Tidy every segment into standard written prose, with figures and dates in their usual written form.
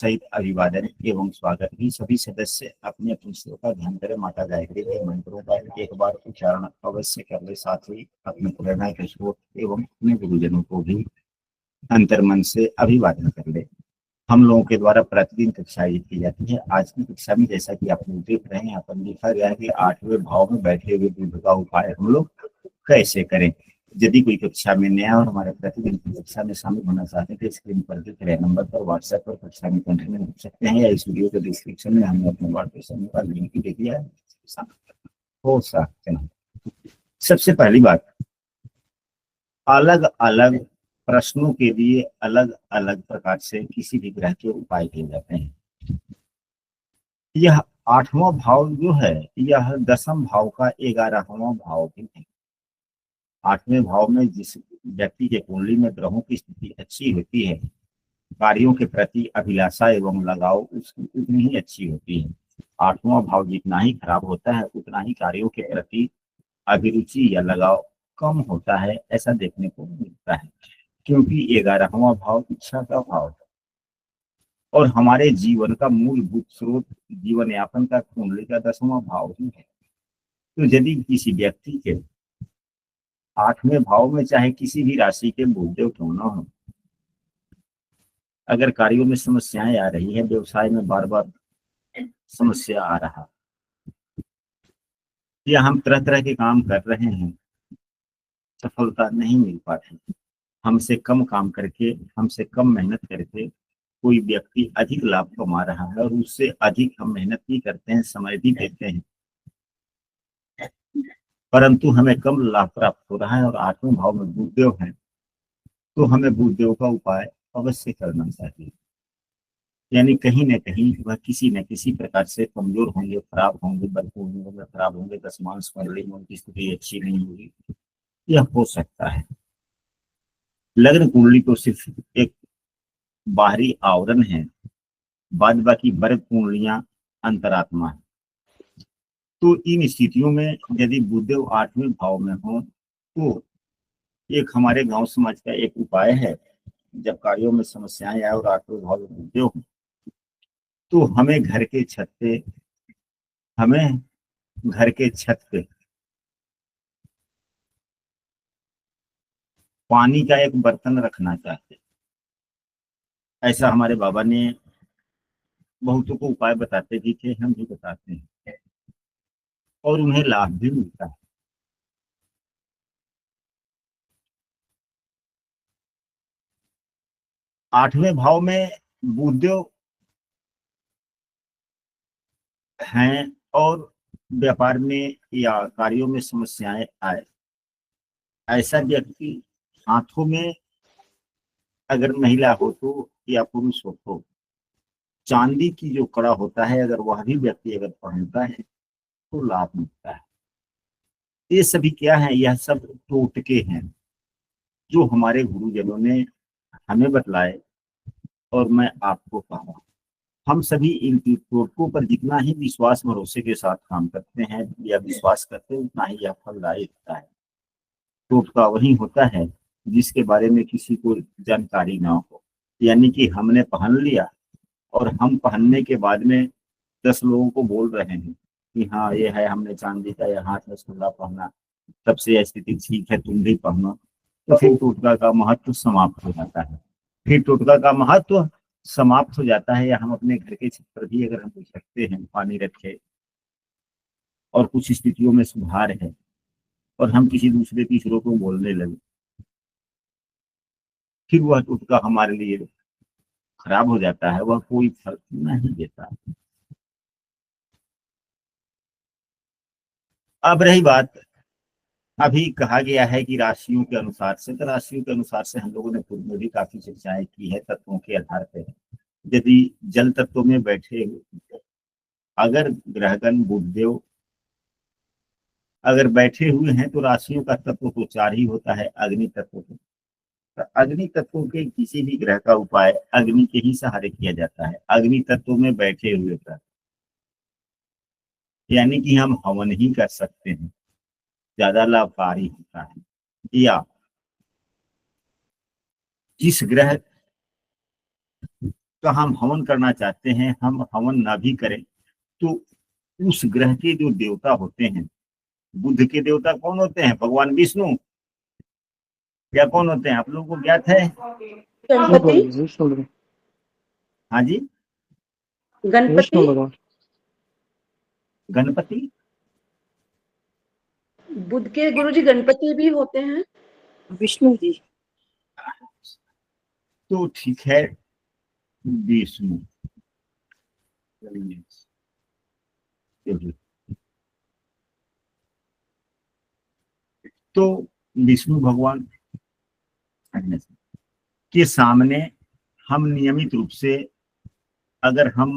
सहित अभिवादन एवं स्वागत भी। सभी सदस्य अपने अपने श्लोक का ध्यान करें। माता गायत्री के मंत्रों का एक बार उच्चारण अवश्य कर ले। साथ ही अपने प्रेरणा के स्रोत एवं अपने गुरुजनों को भी अंतर्मन से अभिवादन कर ले। हम लोगों के द्वारा प्रतिदिन कक्षाएं की जाती है। आज की कक्षा में जैसा कि आप लोग देख रहे हैं, यहाँ पर लिखा गया है कि 8वें भाव में बैठे हुए बुध का उपाय हम लोग कैसे करें। यदि कोई कक्षा में नया और हमारे प्रतिदिन की कक्षा में शामिल होना चाहते हैं तो स्क्रीन पर दिख रहे नंबर पर व्हाट्सएप पर कक्षा में कंटिन्यू कर सकते हैं, या इस वीडियो के डिस्क्रिप्शन में हमने अपने व्हाट्सएप का लिंक दे दिया है, हो सकते हैं। सबसे पहली बात, अलग अलग प्रश्नों के लिए अलग अलग प्रकार से किसी भी ग्रह के उपाय किए जाते हैं। यह 8वां भाव जो है, यह 10वें भाव का 11वां भाव भी है। 8वें भाव में जिस व्यक्ति के कुंडली में ग्रहों की स्थिति अच्छी होती है, कार्यों के प्रति अभिलाषा एवं लगाव उसकी उतनी ही अच्छी होती है। 8वां भाव जितना ही खराब होता है, उतना ही कार्यों के प्रति अभिरुचि या लगाव कम होता है, ऐसा देखने को मिलता है। क्योंकि 11वां भाव इच्छा का भाव है और हमारे जीवन का मूलभूत स्रोत जीवन यापन का कुंडली का 10वां भाव ही है। तो यदि किसी व्यक्ति के 8वें भाव में चाहे किसी भी राशि के बुधदेव क्यों न हो, अगर कार्यों में समस्याएं आ रही है, व्यवसाय में बार बार समस्या आ रहा, या हम तरह तरह के काम कर रहे हैं, सफलता नहीं मिल पाती, हमसे कम काम करके, हमसे कम मेहनत करके कोई व्यक्ति अधिक लाभ कमा रहा है और उससे अधिक हम मेहनत भी करते हैं, समय भी देते हैं, परंतु हमें कम लाभ प्राप्त हो रहा है और 8वें भाव में बुधदेव है, तो हमें बुधदेव का उपाय अवश्य करना चाहिए। यानी कहीं न कहीं वह किसी न किसी प्रकार से कमजोर होंगे, खराब होंगे, बदपूर्ण होंगे, खराब होंगे, दशमांश कुंडली में उनकी स्थिति अच्छी नहीं होगी, यह हो सकता है। लग्न कुंडली तो सिर्फ एक बाहरी आवरण है, बाद बाकी वर्ग कुंडलियां अंतरात्मा है। तो इन स्थितियों में यदि बुधदेव 8वें भाव में हो तो एक हमारे गांव समाज का एक उपाय है, जब कार्यों में समस्याएं आए और 8वें भाव में बुधदेव हो, तो हमें घर के छत पे पानी का एक बर्तन रखना चाहिए। ऐसा हमारे बाबा ने बहुतों को उपाय बताते भी थे, हम भी बताते हैं और उन्हें लाभ भी मिलता है। आठवें भाव में बुधदेव हैं और व्यापार में या कार्यों में समस्याएं आए, ऐसा व्यक्ति हाथों में, अगर महिला हो तो या पुरुष हो तो, चांदी की जो कड़ा होता है, अगर वह भी व्यक्ति अगर पहनता है तो लाभ मिलता है। ये सभी क्या है? यह सब टोटके हैं जो हमारे गुरुजनों ने हमें बतलाए और मैं आपको कहा। हम सभी इन टोटकों पर जितना ही विश्वास भरोसे के साथ काम करते हैं या विश्वास करते हैं, उतना ही यह फलदायी होता है। टोटका वही होता है जिसके बारे में किसी को जानकारी ना हो, यानी कि हमने पहन लिया और हम पहनने के बाद में 10 लोगों को बोल रहे हैं कि हाँ ये है, हमने चांदी का या हाथ में सोना पहना, तब से यह स्थिति ठीक है, तुम भी पहनो, तो फिर टोटका का महत्व समाप्त हो जाता है। फिर टोटका का महत्व समाप्त हो जाता है। या हम अपने घर के छत पर भी अगर हम कुछ रखते हैं, पानी रखे और कुछ स्थितियों में सुधार है और हम किसी दूसरे तीसरों को बोलने लगे, फिर वह टोटका हमारे लिए खराब हो जाता है, वह कोई फर्क नहीं देता। अब रही बात, अभी कहा गया है कि राशियों के अनुसार से, तो राशियों के अनुसार से हम लोगों ने पूर्व में भी काफी चर्चाएं की है तत्वों के आधार पर। यदि जल तत्व में बैठे, अगर ग्रहगण बुधदेव अगर बैठे हुए हैं तो राशियों का तत्व तो 4 ही होता है, अग्नि तत्व। तो अग्नि तत्व के किसी भी ग्रह का उपाय अग्नि के ही सहारे किया जाता है। अग्नि तत्व में बैठे हुए ग्रह, यानी कि हम हवन ही कर सकते हैं, ज्यादा लाभकारी होता है। या जिस ग्रह तो हम हवन करना चाहते हैं, हम हवन ना भी करें तो उस ग्रह के जो देवता होते हैं, बुध के देवता कौन होते हैं? भगवान विष्णु या कौन होते हैं? आप लोगों को ज्ञात है? गणपति। हाँ जी, गणपति। गणपति। बुध के गुरुजी गणपति भी होते हैं। विष्णु जी। तो ठीक है, विष्णु। तो विष्णु भगवान के सामने हम नियमित रूप से अगर हम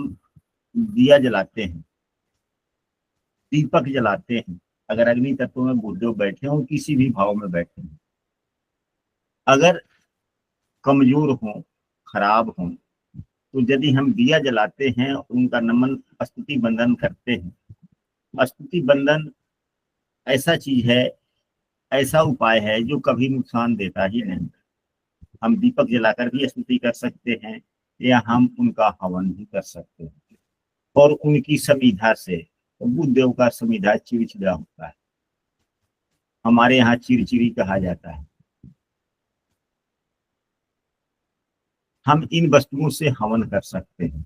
दिया जलाते हैं, दीपक जलाते हैं, अगर अग्नि तत्व में बुद्धदेव बैठे हों, किसी भी भाव में बैठे हों, अगर कमजोर हों, खराब हों, तो यदि हम दिया जलाते हैं, उनका नमन स्तुति बंदन करते हैं। स्तुति बंदन ऐसा चीज है, ऐसा उपाय है जो कभी नुकसान देता ही नहीं। हम दीपक जलाकर भी स्तुति कर सकते हैं या हम उनका हवन भी कर सकते हैं। और उनकी समिधा से, तो बुद्धदेव का समिधा चिड़चिड़ा होता है, हमारे यहाँ चिड़चिड़ी कहा जाता है। हम इन वस्तुओं से हवन कर सकते हैं।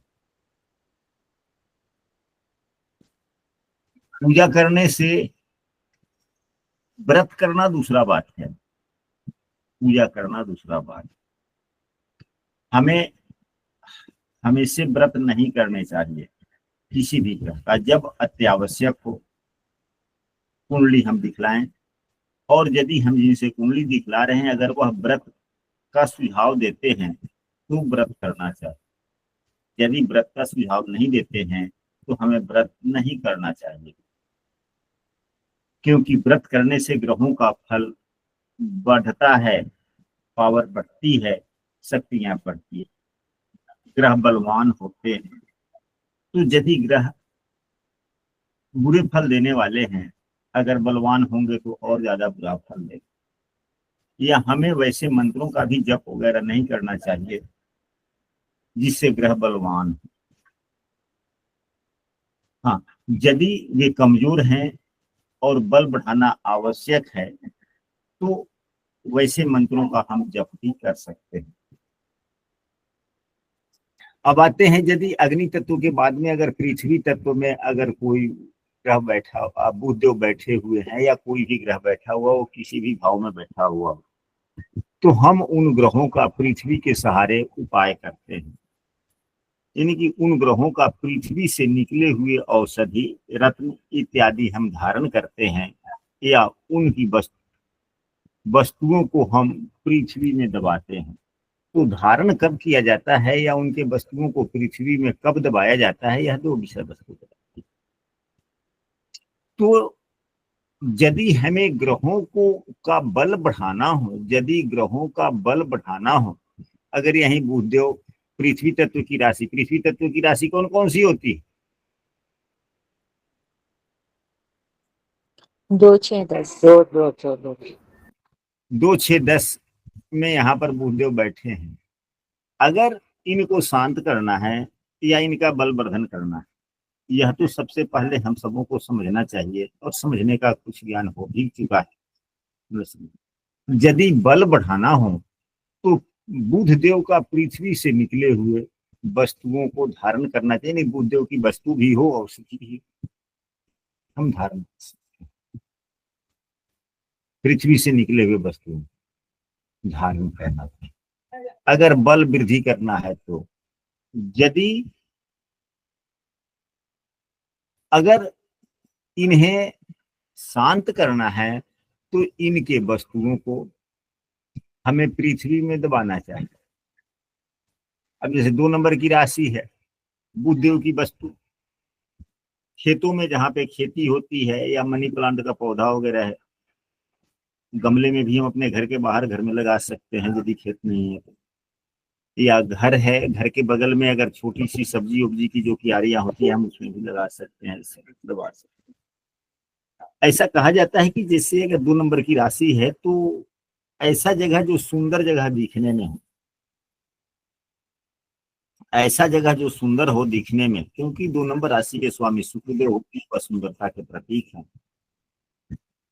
पूजा करने से, व्रत करना दूसरा बात है, पूजा करना दूसरा बात। हमें हमेशा व्रत नहीं करने चाहिए किसी भी ग्रह का। जब अत्यावश्यक हो कुंडली हम दिखलाएं, और यदि हम जिनसे कुंडली दिखला रहे हैं अगर वह व्रत का सुझाव देते हैं तो व्रत करना चाहिए। यदि व्रत का सुझाव नहीं देते हैं तो हमें व्रत नहीं करना चाहिए, क्योंकि व्रत करने से ग्रहों का फल बढ़ता है, पावर बढ़ती है, शक्तियां बढ़ती है, ग्रह बलवान होते हैं। तो यदि ग्रह बुरे फल देने वाले हैं, अगर बलवान होंगे तो और ज्यादा बुरा फल देंगे। या हमें वैसे मंत्रों का भी जप वगैरह नहीं करना चाहिए जिससे ग्रह बलवान हो। हाँ, यदि वे कमजोर हैं और बल बढ़ाना आवश्यक है तो वैसे मंत्रों का हम जप भी कर सकते हैं। अब आते हैं, यदि अग्नि तत्व के बाद में अगर पृथ्वी तत्व में अगर कोई ग्रह बैठा, बुधदेव बैठे हुए हैं या कोई भी ग्रह बैठा हुआ हो, किसी भी भाव में बैठा हुआ हो, तो हम उन ग्रहों का पृथ्वी के सहारे उपाय करते हैं। यानी कि उन ग्रहों का पृथ्वी से निकले हुए औषधि रत्न इत्यादि हम धारण करते हैं, या उनकी वस्तुओं को हम पृथ्वी में दबाते हैं। तो धारण कब किया जाता है या उनके वस्तुओं को पृथ्वी में कब दबाया जाता है, यह दो विषय वस्तु है। तो यदि हमें ग्रहों को का बल बढ़ाना हो, यदि ग्रहों का बल बढ़ाना हो, अगर यही बुधदेव पृथ्वी तत्व की राशि, पृथ्वी तत्व की राशि कौन कौन सी होती है? 2, 6, 10। 2, 6, 10 में यहाँ पर बुधदेव बैठे हैं। अगर इनको शांत करना है या इनका बल वर्धन करना है, यह तो सबसे पहले हम सबों को समझना चाहिए, और समझने का कुछ ज्ञान हो भी चुका है। यदि बल बढ़ाना हो तो बुधदेव का पृथ्वी से निकले हुए वस्तुओं को धारण करना चाहिए। नहीं, बुधदेव की वस्तु भी हो और औषधि भी हम धारण कर सकते हैं। पृथ्वी से निकले हुए वस्तुओं धारण करना चाहिए। अगर बल वृद्धि करना है तो, यदि अगर इन्हें शांत करना है तो इनके वस्तुओं को हमें पृथ्वी में दबाना चाहिए। अब जैसे 2 नंबर की राशि है, बुधदेव की वस्तु, खेतों में जहाँ पे खेती होती है या मनी प्लांट का पौधा वगैरह है, गमले में भी हम अपने घर के बाहर घर में लगा सकते हैं यदि खेत नहीं है तो। या घर है, घर के बगल में अगर छोटी सी सब्जी उब्जी की जो क्यारियां होती है हम उसमें भी लगा सकते हैं, दबा सकते हैं। ऐसा कहा जाता है कि जैसे अगर 2 नंबर की राशि है तो ऐसा जगह जो सुंदर जगह दिखने में हो, ऐसा जगह जो सुंदर हो दिखने में, क्योंकि 2 नंबर राशि के स्वामी शुक्रदेव होती है, सुंदरता के प्रतीक हैं,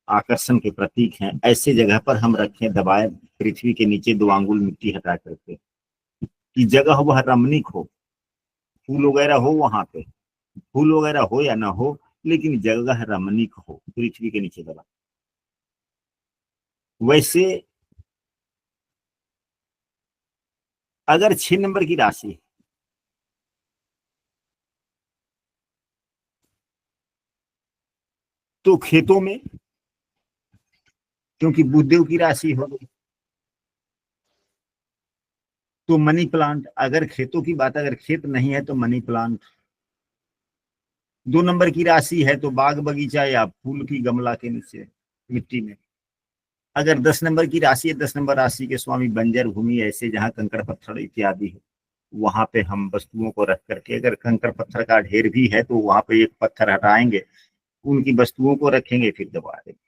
आकर्षण के प्रतीक हैं। ऐसे जगह पर हम रखें दबाए पृथ्वी के नीचे 2 अंगुल मिट्टी हटा करके, कि जगह वह रमणीक हो, फूल वगैरह हो, वहां पे फूल वगैरह हो या ना हो, लेकिन जगह रमणीक हो, पृथ्वी के नीचे दबा। वैसे अगर 6 नंबर की राशि है, तो खेतों में, क्योंकि बुधदेव की राशि हो गई, तो मनी प्लांट, अगर खेतों की बात, अगर खेत नहीं है तो मनी प्लांट। 2 नंबर की राशि है तो बाग बगीचा या फूल की गमला के नीचे मिट्टी में। अगर 10 नंबर की राशि है, 10 नंबर राशि के स्वामी बंजर भूमि, ऐसे जहां कंकड़ पत्थर इत्यादि है, वहां पे हम वस्तुओं को रख करके, अगर कंकड़ पत्थर का ढेर भी है तो वहां पे एक पत्थर हटाएंगे, उनकी वस्तुओं को रखेंगे, फिर दबा देंगे।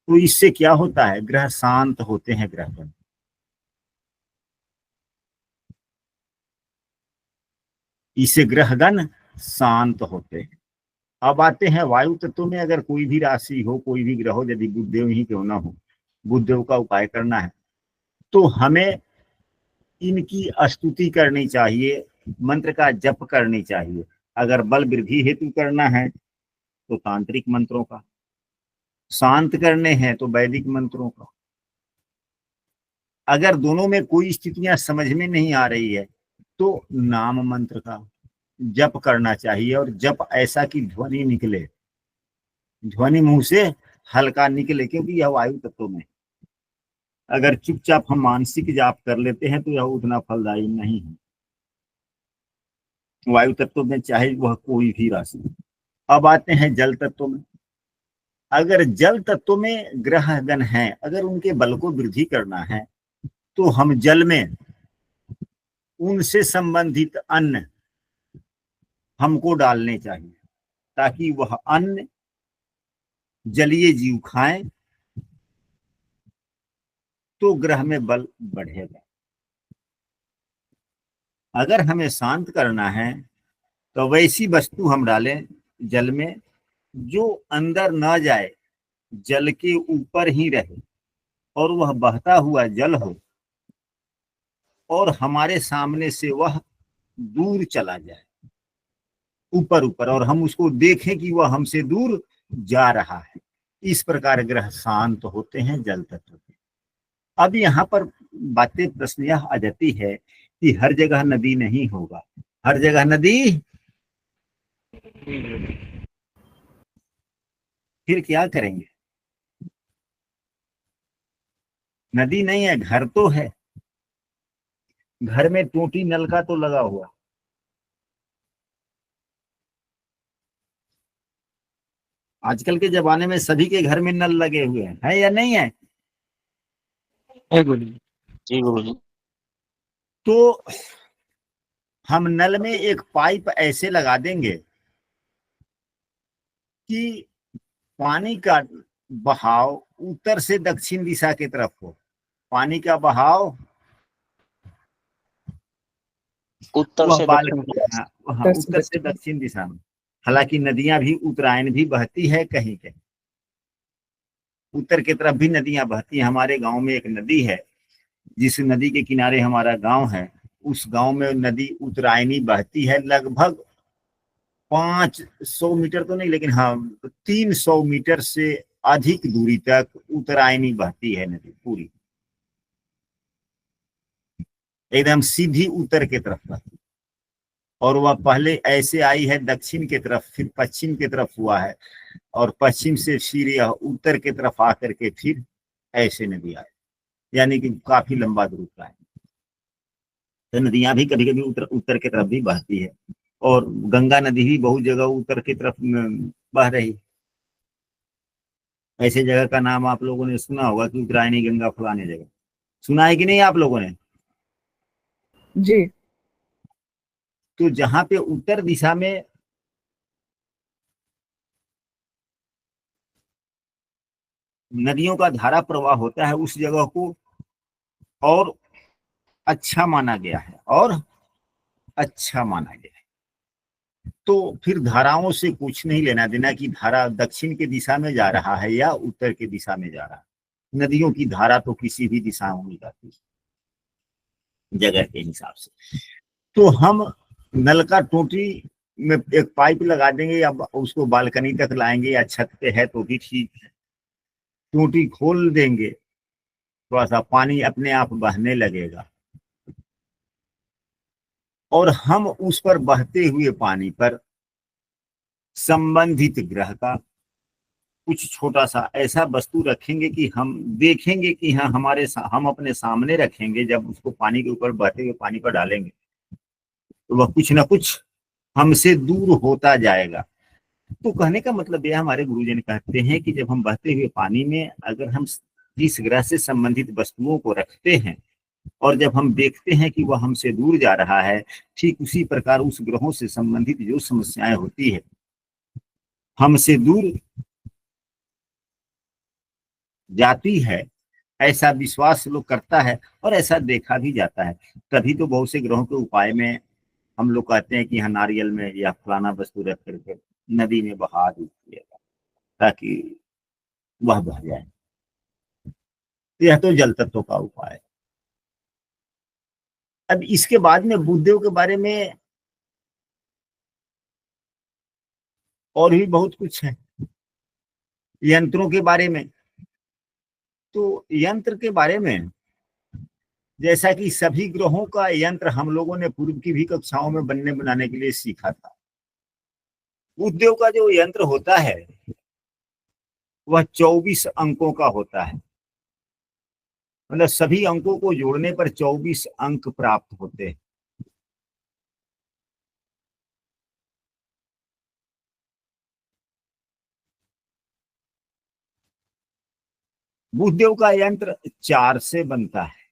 तो इससे क्या होता है, ग्रह शांत होते हैं, ग्रहगण। इससे ग्रहगण शांत होते हैं। अब आते हैं वायु तत्व में। अगर कोई भी राशि हो, कोई भी ग्रह हो, यदि बुधदेव ही क्यों ना हो, बुधदेव का उपाय करना है तो हमें इनकी स्तुति करनी चाहिए, मंत्र का जप करनी चाहिए। अगर बल वृद्धि हेतु करना है तो तांत्रिक मंत्रों का, शांत करने हैं तो वैदिक मंत्रों का। अगर दोनों में कोई स्थितियां समझ में नहीं आ रही है तो नाम मंत्र का जप करना चाहिए, और जप ऐसा कि ध्वनि निकले, ध्वनि मुंह से हल्का निकले, क्योंकि यह वायु तत्व में। अगर चुपचाप हम मानसिक जाप कर लेते हैं तो यह उतना फलदायी नहीं है, वायु तत्व में, चाहे वह कोई भी राशि। अब आते हैं जल तत्व में। अगर जल तत्व में ग्रह गण हैं, अगर उनके बल को वृद्धि करना है तो हम जल में उनसे संबंधित अन्न हमको डालने चाहिए, ताकि वह अन्न जलीय जीव खाएं तो ग्रह में बल बढ़ेगा। अगर हमें शांत करना है तो वैसी वस्तु हम डालें जल में जो अंदर न जाए, जल के ऊपर ही रहे, और वह बहता हुआ जल हो, और हमारे सामने से वह दूर चला जाए, ऊपर ऊपर, और हम उसको देखें कि वह हमसे दूर जा रहा है। इस प्रकार ग्रह शांत होते हैं जल तत्व के। अब यहाँ पर बातें, प्रश्न यह आ जाती है कि हर जगह नदी नहीं होगा, हर जगह नदी, फिर क्या करेंगे? नदी नहीं है, घर तो है, घर में टूटी नलका तो लगा हुआ। आजकल के जमाने में सभी के घर में नल लगे हुए हैं, है या नहीं है? जी गुरु जी। तो हम नल में एक पाइप ऐसे लगा देंगे कि पानी का बहाव उत्तर से दक्षिण दिशा की तरफ हो। पानी का बहाव उत्तर वह से बाल, दक्षिण की हाँ, उत्तर से दक्षिण दिशा में। हालांकि नदियां भी उत्तरायण भी बहती है कहीं कहीं, उत्तर की तरफ भी नदियां बहती हैं। हमारे गांव में एक नदी है, जिस नदी के किनारे हमारा गांव है, उस गांव में नदी उत्तरायणी बहती है। लगभग 500 मीटर तो नहीं, लेकिन हाँ 300 मीटर से अधिक दूरी तक उत्तरायणी बहती है नदी, पूरी एकदम सीधी उत्तर की तरफ बहती। और वह पहले ऐसे आई है दक्षिण की तरफ, फिर पश्चिम की तरफ हुआ है, और पश्चिम से फिर यह उत्तर की तरफ आकर के फिर ऐसे नदी आई, यानी कि काफी लंबा दूर का है। तो नदियां भी कभी कभी उत्तर उत्तर की तरफ भी बहती है, और गंगा नदी भी बहुत जगह उत्तर की तरफ बह रही। ऐसे जगह का नाम आप लोगों ने सुना होगा कि उत्तरायणी गंगा फलाने जगह, सुना है कि नहीं आप लोगों ने? जी। तो जहां पे उत्तर दिशा में नदियों का धारा प्रवाह होता है, उस जगह को और अच्छा माना गया है, और अच्छा माना जाए तो फिर धाराओं से कुछ नहीं लेना देना कि धारा दक्षिण के दिशा में जा रहा है या उत्तर के दिशा में जा रहा है। नदियों की धारा तो किसी भी दिशा में जाती है जगह के हिसाब से। तो हम नल का टोटी में एक पाइप लगा देंगे या उसको बालकनी तक लाएंगे या छत पे है तो भी ठीक है। टोटी खोल देंगे, थोड़ा सा पानी अपने आप बहने लगेगा और हम उस पर बहते हुए पानी पर संबंधित ग्रह का कुछ छोटा सा ऐसा वस्तु रखेंगे कि हम देखेंगे कि हाँ हम अपने सामने रखेंगे। जब उसको पानी के ऊपर बहते हुए पानी पर डालेंगे तो वह कुछ ना कुछ हमसे दूर होता जाएगा। तो कहने का मतलब यह हमारे गुरुजन कहते हैं कि जब हम बहते हुए पानी में अगर हम जिस ग्रह से संबंधित वस्तुओं को रखते हैं और जब हम देखते हैं कि वह हमसे दूर जा रहा है, ठीक उसी प्रकार उस ग्रहों से संबंधित जो समस्याएं होती है हमसे दूर जाती है, ऐसा विश्वास लोग करता है और ऐसा देखा भी जाता है। तभी तो बहुत से ग्रहों के उपाय में हम लोग कहते हैं कि यहाँ नारियल में या फलाना वस्तु रख करके नदी में बहा दीजिएगा ताकि वह बह जाए। यह तो जल तत्व का उपाय है। अब इसके बाद में बुद्धदेव के बारे में और भी बहुत कुछ है। यंत्रों के बारे में, तो यंत्र के बारे में जैसा कि सभी ग्रहों का यंत्र हम लोगों ने पूर्व की भी कक्षाओं में बनाने के लिए सीखा था। बुद्धदेव का जो यंत्र होता है वह 24 अंकों का होता है। मतलब सभी अंकों को जोड़ने पर 24 अंक प्राप्त होते हैं। बुद्धदेव का यंत्र 4 से बनता है।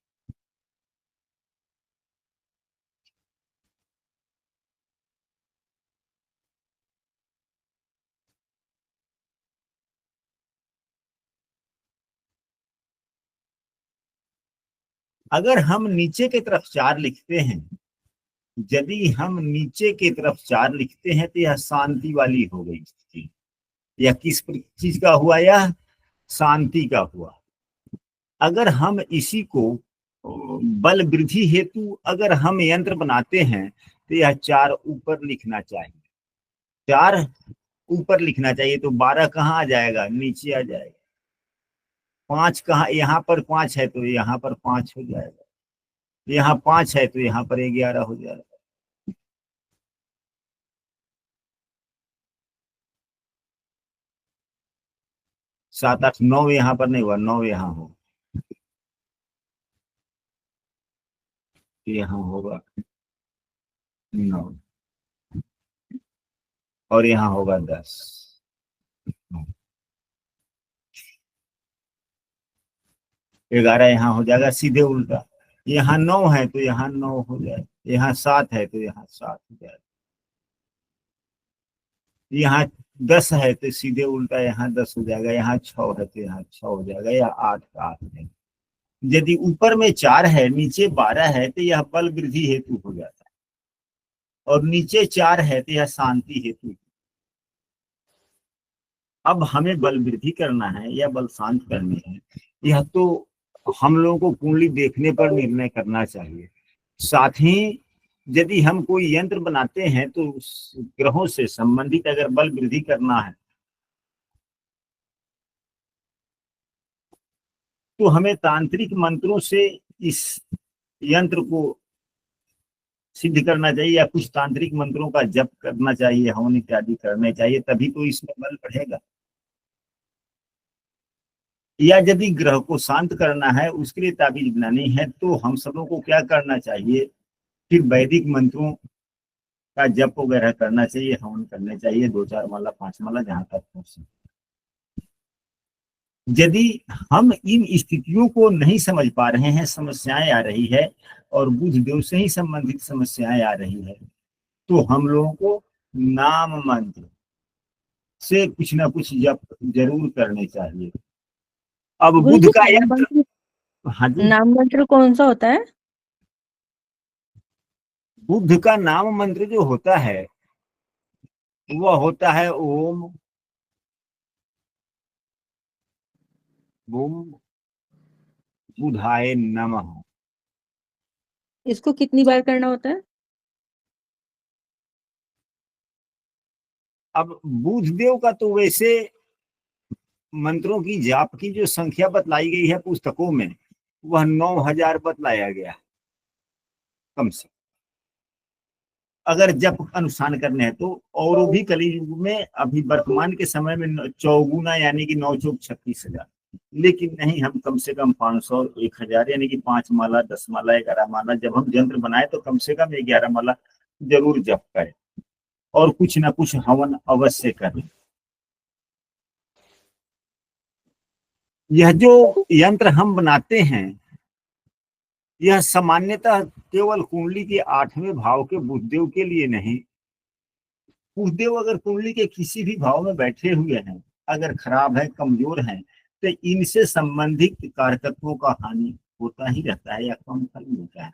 अगर हम नीचे की तरफ 4 लिखते हैं, यदि हम नीचे की तरफ 4 लिखते हैं तो यह शांति वाली हो गई स्थिति। यह किस चीज का हुआ? यह शांति का हुआ। अगर हम इसी को बल वृद्धि हेतु अगर हम यंत्र बनाते हैं तो यह 4 ऊपर लिखना चाहिए। 4 ऊपर लिखना चाहिए तो 12 कहाँ आ जाएगा? नीचे आ जाएगा। 5 कहाँ? यहाँ पर 5 है तो यहाँ पर 5 हो जाएगा। यहाँ 5 है तो यहाँ पर 11 हो जाएगा। 7 8 9 यहाँ पर नहीं हुआ, 9 यहाँ हो, यहाँ होगा 9 और यहाँ होगा 10। 11 यहाँ हो जाएगा सीधे उल्टा। यहाँ 9 है तो यहाँ 9 हो जाएगा। यहाँ 7 है तो यहाँ 7 हो जाएगा। यहाँ 10 है तो सीधे उल्टा यहाँ 10 हो जाएगा। यहाँ 6 है तो यहाँ 6 हो जाएगा या 8 का 8 है। यदि ऊपर में 4 है नीचे 12 है तो यह बल वृद्धि हेतु हो जाता है और नीचे 4 है तो यह शांति हेतु। अब हमें बल वृद्धि करना है या बल शांत करनी है, यह तो हम लोगों को कुंडली देखने पर निर्णय करना चाहिए। साथ ही यदि हम कोई यंत्र बनाते हैं तो ग्रहों से संबंधित अगर बल वृद्धि करना है तो हमें तांत्रिक मंत्रों से इस यंत्र को सिद्ध करना चाहिए या कुछ तांत्रिक मंत्रों का जप करना चाहिए, हवन इत्यादि करने चाहिए, तभी तो इसमें बल बढ़ेगा। या यदि ग्रह को शांत करना है उसके लिए ताबीज बनानी है तो हम सबों को क्या करना चाहिए? फिर वैदिक मंत्रों का जप वगैरह करना चाहिए, हवन करने चाहिए, 2-4 माला 5 माला जहां तक हो सके। यदि हम इन स्थितियों को नहीं समझ पा रहे हैं, समस्याएं आ रही है और बुद्धदेव से ही संबंधित समस्याएं आ रही है, तो हम लोगों को नाम मंत्र से कुछ ना कुछ जप जरूर करने चाहिए। अब बुध का यंत्र, हाँ जी, नाम मंत्र कौन सा होता है? बुद्ध का नाम मंत्र जो होता है वह होता है ओम ओम बुधाय नमः। इसको कितनी बार करना होता है? अब बुध देव का तो वैसे मंत्रों की जाप की जो संख्या बतलाई गई है पुस्तकों में वह 9,000 बतलाया गया कम से। अगर जप अनुष्ठान करने हैं तो और भी कलयुग में अभी वर्तमान के समय में चौगुना यानी कि 9 चौक 36,000, लेकिन नहीं हम कम से कम 500 1,000 यानी कि 5 माला 10 माला 11 माला जब हम यंत्र बनाए तो कम से कम 11 माला जरूर जप करें और कुछ ना कुछ हवन अवश्य करें। यह जो यंत्र हम बनाते हैं यह सामान्यतः केवल कुंडली के 8वें भाव के बुधदेव के लिए नहीं, बुधदेव अगर कुंडली के किसी भी भाव में बैठे हुए हैं अगर खराब है कमजोर हैं तो इनसे संबंधित कारकत्वों का हानि होता ही रहता है या कम फल मिलता है।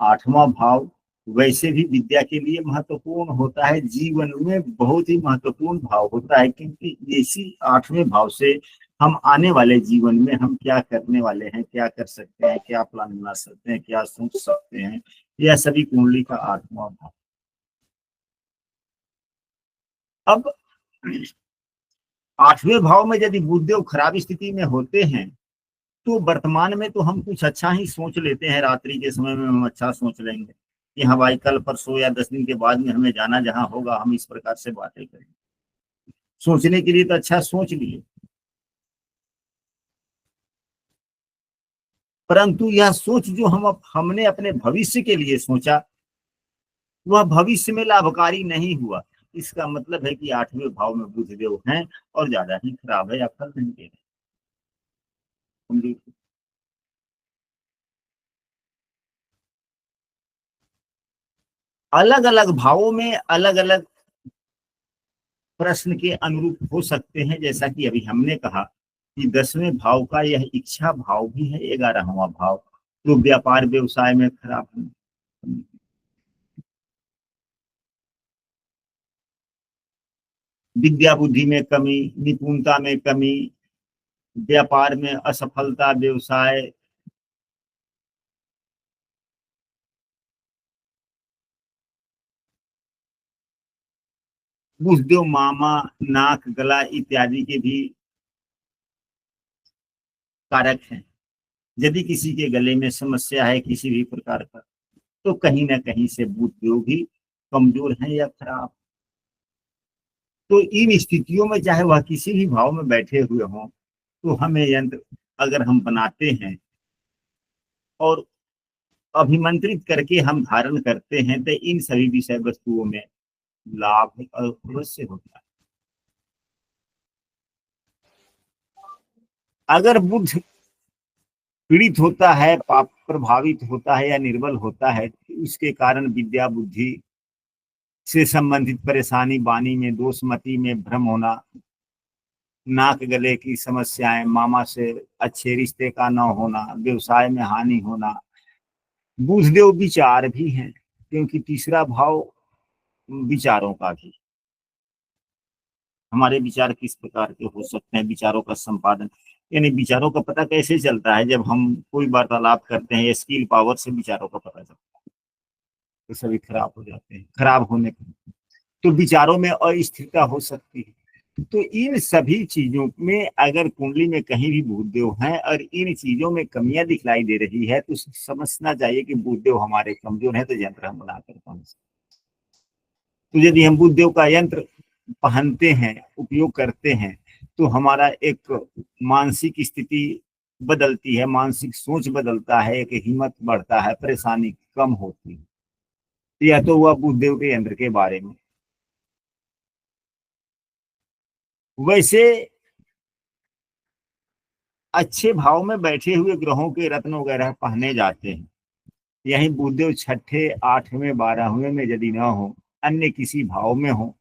8वां भाव वैसे भी विद्या के लिए महत्वपूर्ण होता है, जीवन में बहुत ही महत्वपूर्ण भाव होता है, क्योंकि इसी 8वें भाव से हम आने वाले जीवन में हम क्या करने वाले हैं, क्या कर सकते हैं, क्या प्लान बना सकते हैं, क्या सोच सकते हैं, यह सभी कुंडली का 8वां भाव। अब 8वें भाव में यदि बुधदेव खराब स्थिति में होते हैं तो वर्तमान में तो हम कुछ अच्छा ही सोच लेते हैं, रात्रि के समय में हम अच्छा सोच लेंगे कि हाँ भाई कल परसों या 10 दिन के बाद में हमें जाना जहां होगा हम इस प्रकार से बातें करेंगे, सोचने के लिए तो अच्छा सोच लिए, परंतु यह सोच जो हमने अपने भविष्य के लिए सोचा वह भविष्य में लाभकारी नहीं हुआ। इसका मतलब है कि 8वें भाव में बुधदेव हैं और ज्यादा ही खराब है या फल नहीं दे रहे। अलग अलग भावों में अलग अलग प्रश्न के अनुरूप हो सकते हैं, जैसा कि अभी हमने कहा कि 10वें भाव का यह इच्छा भाव भी है 11वां भाव, तो व्यापार व्यवसाय में खराब है, विद्या बुद्धि में कमी, निपुणता में कमी, व्यापार में असफलता, व्यवसाय, बुद्धदेव मामा नाक गला इत्यादि के भी कारक हैं। यदि किसी के गले में समस्या है किसी भी प्रकार का तो कहीं ना कहीं से बुद्धदेव भी कमजोर है या खराब। तो इन स्थितियों में चाहे वह किसी भी भाव में बैठे हुए हों तो हमें यंत्र अगर हम बनाते हैं और अभिमंत्रित करके हम धारण करते हैं तो इन सभी विषय वस्तुओं में लाभ अवश्य होता है। अगर बुद्ध पीड़ित होता है, पाप प्रभावित होता है या निर्बल होता है तो उसके कारण विद्या बुद्धि से संबंधित परेशानी, वाणी में दोष, मति में भ्रम होना, नाक गले की समस्याएं, मामा से अच्छे रिश्ते का न होना, व्यवसाय में हानि होना। बुधदेव विचार भी हैं क्योंकि तीसरा भाव विचारों का भी, हमारे विचार किस प्रकार के हो सकते हैं, विचारों का संपादन, यानी विचारों का पता कैसे चलता है, जब हम कोई वार्तालाप करते हैं स्किल पावर से विचारों का पता चलता है तो सभी खराब हो जाते हैं। खराब होने तो विचारों में अस्थिरता हो सकती है। तो इन सभी चीजों में अगर कुंडली में कहीं भी बुधदेव हैं और इन चीजों में कमियां दिखलाई दे रही है तो समझना चाहिए कि बुधदेव हमारे कमजोर है, तो यंत्र हम बनाकर पहन सकते। तो यदि हम बुधदेव का यंत्र पहनते हैं, उपयोग करते हैं तो हमारा एक मानसिक स्थिति बदलती है, मानसिक सोच बदलता है, एक हिम्मत बढ़ता है, परेशानी कम होती है। यह तो हुआ बुधदेव के यंत्र के बारे में। वैसे अच्छे भाव में बैठे हुए ग्रहों के रत्न वगैरह पहने जाते हैं। यही बुधदेव 6ठे 8वें 12वें में यदि न हो, अन्य किसी भाव में हो,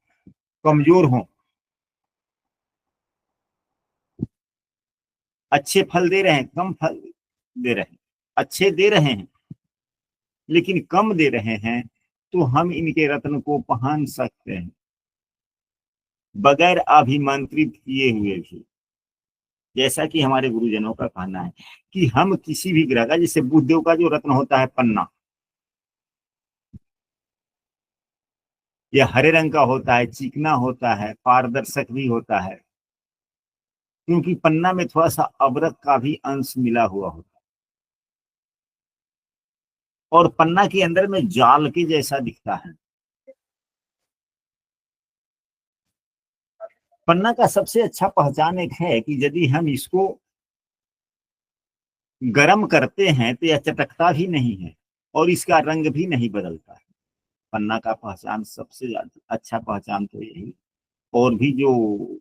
कमजोर हो, अच्छे फल दे रहे हैं कम फल दे रहे हैं, अच्छे दे रहे हैं लेकिन कम दे रहे हैं, तो हम इनके रत्न को पहन सकते हैं बगैर अभिमंत्रित किए हुए भी। जैसा कि हमारे गुरुजनों का कहना है कि हम किसी भी ग्रह का, जैसे बुधदेव का जो रत्न होता है पन्ना, यह हरे रंग का होता है, चिकना होता है, पारदर्शक भी होता है, क्योंकि पन्ना में थोड़ा सा अबरक का भी अंश मिला हुआ होता है और पन्ना के अंदर में जाल के जैसा दिखता है। पन्ना का सबसे अच्छा पहचान एक है कि यदि हम इसको गर्म करते हैं तो यह चटकता भी नहीं है और इसका रंग भी नहीं बदलता है। पन्ना का पहचान सबसे ज्यादा अच्छा पहचान तो यही, और भी जो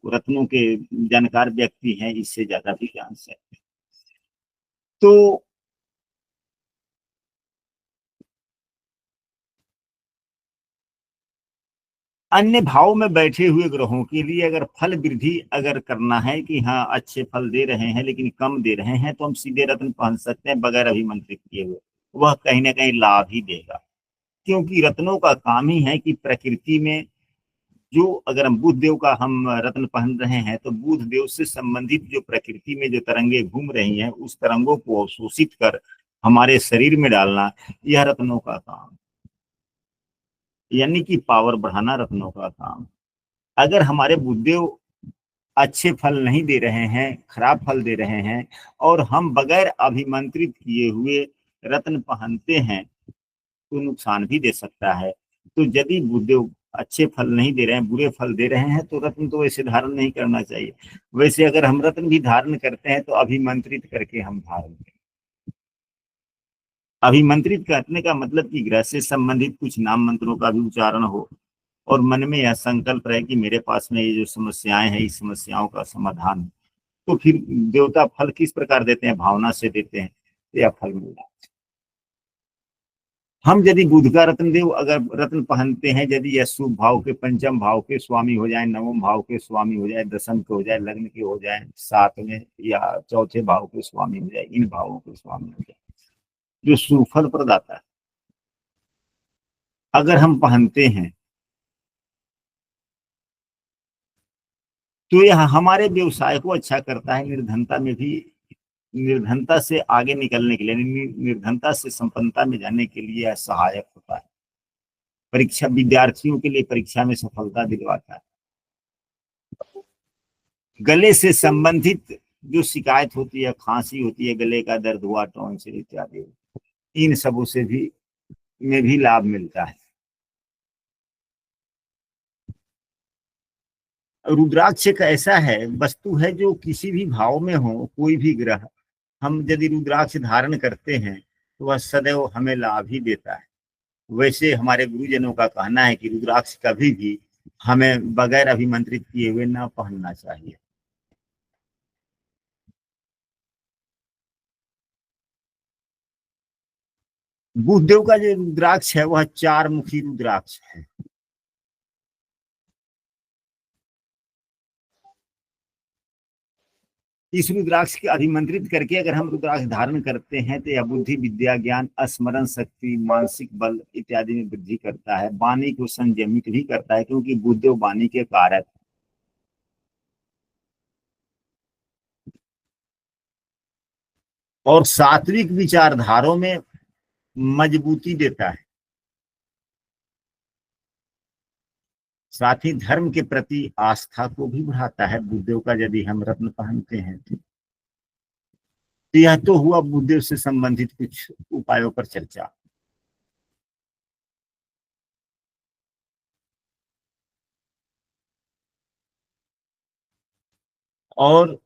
रत्नों के जानकार व्यक्ति हैं इससे ज्यादा भी जान सकते हैं। तो अन्य भाव में बैठे हुए ग्रहों के लिए अगर फल वृद्धि अगर करना है कि हाँ अच्छे फल दे रहे हैं लेकिन कम दे रहे हैं, तो हम सीधे रत्न पहन सकते हैं बगैर अभिमंत्रित किए हुए। वह कहीं ना कहीं लाभ ही देगा, क्योंकि रत्नों का काम ही है कि प्रकृति में जो, अगर हम बुध देव का हम रत्न पहन रहे हैं तो बुध देव से संबंधित जो प्रकृति में जो तरंगे घूम रही हैं उस तरंगों को अवशोषित कर हमारे शरीर में डालना, यह रत्नों का काम, यानी कि पावर बढ़ाना रत्नों का काम। अगर हमारे बुद्धदेव अच्छे फल नहीं दे रहे हैं, खराब फल दे रहे हैं, और हम बगैर अभिमंत्रित किए हुए रत्न पहनते हैं तो नुकसान भी दे सकता है। तो यदि बुद्धदेव अच्छे फल नहीं दे रहे हैं, बुरे फल दे रहे हैं, तो रत्न तो वैसे धारण नहीं करना चाहिए। वैसे अगर हम रत्न भी धारण करते हैं तो अभिमंत्रित करके हम धारण करें। अभिमंत्रित करने का मतलब कि ग्रह से संबंधित कुछ नाम मंत्रों का भी उच्चारण हो और मन में यह संकल्प रहे कि मेरे पास में ये जो समस्याएं हैं इस समस्याओं का समाधान है। तो फिर देवता फल किस प्रकार देते हैं, भावना से देते हैं, तो यह फल मिलता है। हम यदि बुध का रत्न देव अगर रत्न पहनते हैं, यदि यह शुभ भाव के, पंचम भाव के स्वामी हो जाए, नवम भाव के स्वामी हो जाए, दशम के हो जाए, लग्न के हो जाए, सातवें या चौथे भाव के स्वामी हो जाए, इन भावों के स्वामी हो जाए जो सुफल प्रदाता है, अगर हम पहनते हैं तो यह हमारे व्यवसाय को अच्छा करता है। निर्धनता में भी, निर्धनता से आगे निकलने के लिए, निर्धनता से संपन्नता में जाने के लिए यह सहायक होता है। परीक्षा विद्यार्थियों के लिए परीक्षा में सफलता दिलवाता है। गले से संबंधित जो शिकायत होती है, खांसी होती है, गले का दर्द हुआ, टॉन्सिल इत्यादि, इन सबों से भी में भी लाभ मिलता है। रुद्राक्ष एक ऐसा है वस्तु है जो किसी भी भाव में हो, कोई भी ग्रह, हम यदि रुद्राक्ष धारण करते हैं तो वह सदैव हमें लाभ ही देता है। वैसे हमारे गुरुजनों का कहना है कि रुद्राक्ष कभी भी हमें बगैर अभिमंत्रित किए हुए न पहनना चाहिए। बुधदेव का जो रुद्राक्ष है वह 4 मुखी रुद्राक्ष है। इस रुद्राक्ष के अभिमंत्रित करके अगर हम रुद्राक्ष धारण करते हैं तो यह बुद्धि, विद्या, ज्ञान, स्मरण शक्ति, मानसिक बल इत्यादि में वृद्धि करता है। वाणी को संयमित भी करता है, क्योंकि बुद्धदेव वाणी के कारक, और सात्विक विचारधाराओं में मजबूती देता है। साथ ही धर्म के प्रति आस्था को भी बढ़ाता है। बुद्धदेव का यदि हम रत्न पहनते हैं तो यह तो हुआ बुद्धदेव से संबंधित कुछ उपायों पर चर्चा। और